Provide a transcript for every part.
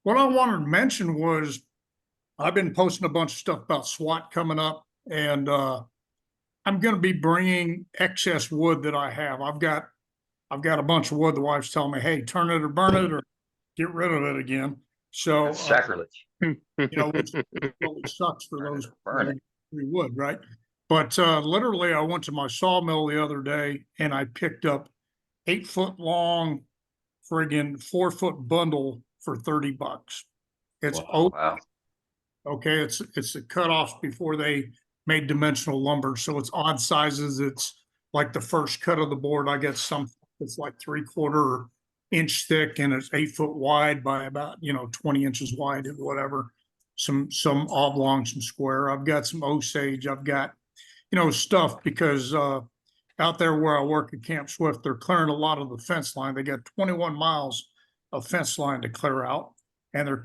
what I wanted to mention was I've been posting a bunch of stuff about SWAT coming up, and I'm going to be bringing excess wood that I have. I've got a bunch of wood. The wife's telling me, "Hey, turn it or burn it or get rid of it again." So, That's sacrilege. which really sucks for those Burn it. free wood, right? But literally, I went to my sawmill the other day and I picked up 8 foot long, friggin' 4 foot bundle for $30. It's oak. Wow. Okay, it's the cutoffs before they made dimensional lumber, so it's odd sizes. It's like the first cut of the board. I get some that's like 3/4 inch thick and it's 8 foot wide by about 20 inches wide and whatever. Some oblong, some square. I've got some Osage. I've got stuff because out there where I work at Camp Swift, they're clearing a lot of the fence line. They got 21 miles of fence line to clear out, and they're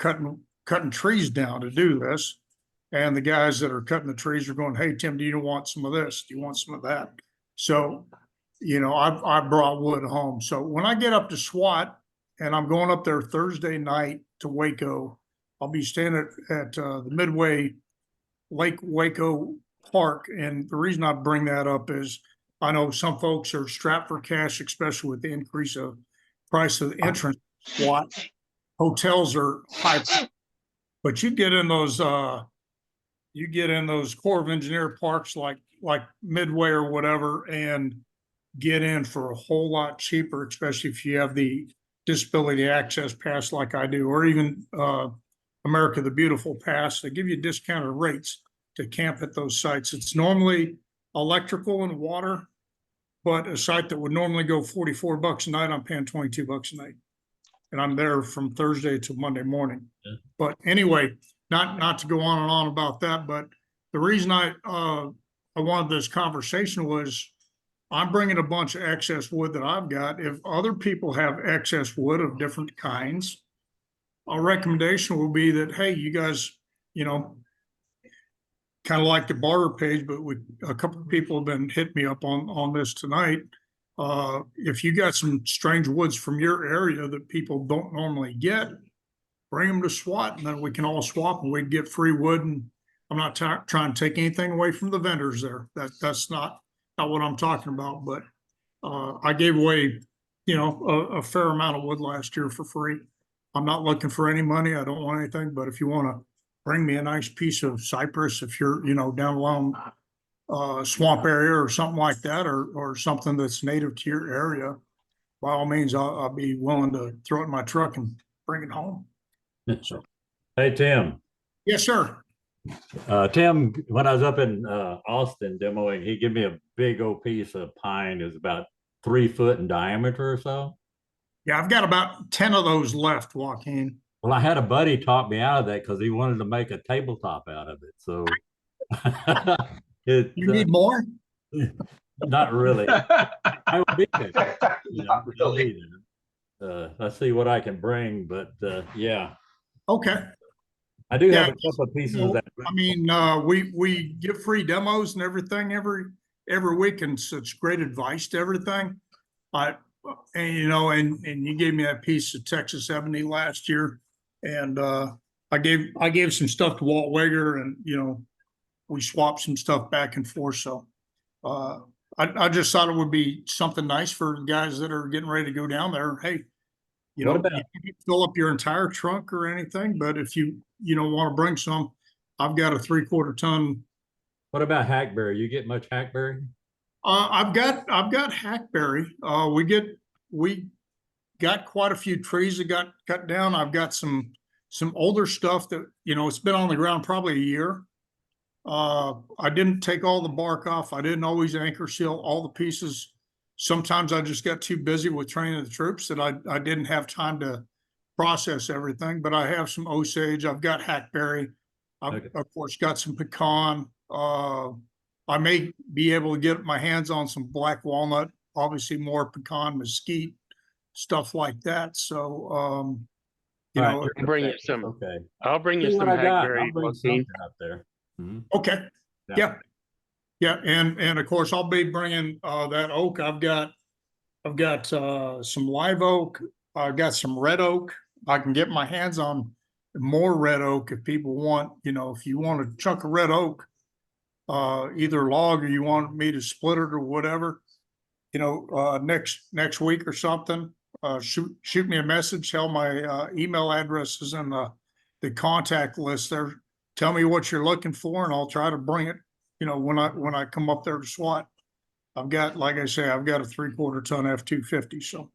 cutting trees down to do this. And the guys that are cutting the trees are going, "Hey, Tim, do you want some of this? Do you want some of that?" So, I brought wood home. So when I get up to SWAT, and I'm going up there Thursday night to Waco, I'll be staying at the Midway Lake Waco Park. And the reason I bring that up is I know some folks are strapped for cash, especially with the increase of price of the entrance. SWAT hotels are high, but you get in those Corps of Engineer parks like Midway or whatever, and get in for a whole lot cheaper, especially if you have the disability access pass like I do, or even America the Beautiful pass. They give you discounted rates to camp at those sites. It's normally electrical and water, but a site that would normally go $44 a night, I'm paying $22 a night. And I'm there from Thursday to Monday morning. Yeah. But anyway, not to go on and on about that, but the reason I wanted this conversation was I'm bringing a bunch of excess wood that I've got. If other people have excess wood of different kinds, our recommendation will be that, hey, you guys, kind of like the barter page, but a couple of people have been hitting me up on this tonight. If you got some strange woods from your area that people don't normally get, bring them to SWAT, and then we can all swap and we get free wood. And I'm not trying to take anything away from the vendors there. That's not what I'm talking about. But I gave away, a fair amount of wood last year for free. I'm not looking for any money. I don't want anything. But if you want to bring me a nice piece of cypress, if you're, down along swamp area or something like that, or something that's native to your area, by all means, I'll be willing to throw it in my truck and bring it home. Hey, Tim. Yes, sir. Tim, when I was up in Austin demoing, he gave me a big old piece of pine. It was about 3 foot in diameter or so. Yeah, I've got about 10 of those left, Joaquin. Well, I had a buddy talk me out of that because he wanted to make a tabletop out of it. So You need more? not really. I will be there. Not I'll really. be there. Let's see what I can bring, but yeah, Okay. I do Yeah, have a couple of pieces of that. I mean, we give free demos and everything every week, and such great advice to everything. And and you gave me that piece of Texas Ebony last year, and I gave some stuff to Walt Wager, and we swapped some stuff back and forth. So I just thought it would be something nice for guys that are getting ready to go down there. Hey, What about- you can fill up your entire trunk or anything, but if you want to bring some, I've got a 3/4 ton. What about hackberry? You get much hackberry? I've got hackberry. We got quite a few trees that got cut down. I've got some older stuff that it's been on the ground probably a year. I didn't take all the bark off. I didn't always anchor seal all the pieces. Sometimes I just got too busy with training the troops that I didn't have time to process everything. But I have some Osage. I've got hackberry. I've of course got some pecan. I may be able to get my hands on some black walnut, obviously more pecan, mesquite, stuff like that. So, All right, I'll bring you some. Okay. I'll bring you See some what I got. hackberry, I'll bring Joaquin. something up there. Mhm. Okay. Yeah. And of course I'll be bringing that oak. I've got some live oak. I've got some red oak. I can get my hands on more red oak if people want, if you want a chunk of red oak, either log or you want me to split it or whatever, next week or something, shoot me a message. Hell, my email address is in the contact list there. Tell me what you're looking for and I'll try to bring it, when I come up there to SWAT. Like I say, I've got a 3/4 ton F-250, so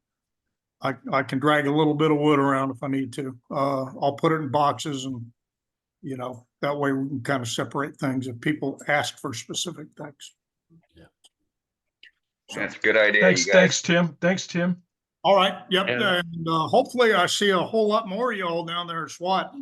I can drag a little bit of wood around if I need to. I'll put it in boxes and, that way we can kind of separate things if people ask for specific things. Yeah. So, That's a good idea, Thanks, you guys. thanks, Tim. Thanks, Tim. all right, yep, Yeah. and hopefully I see a whole lot more of y'all down there at SWAT.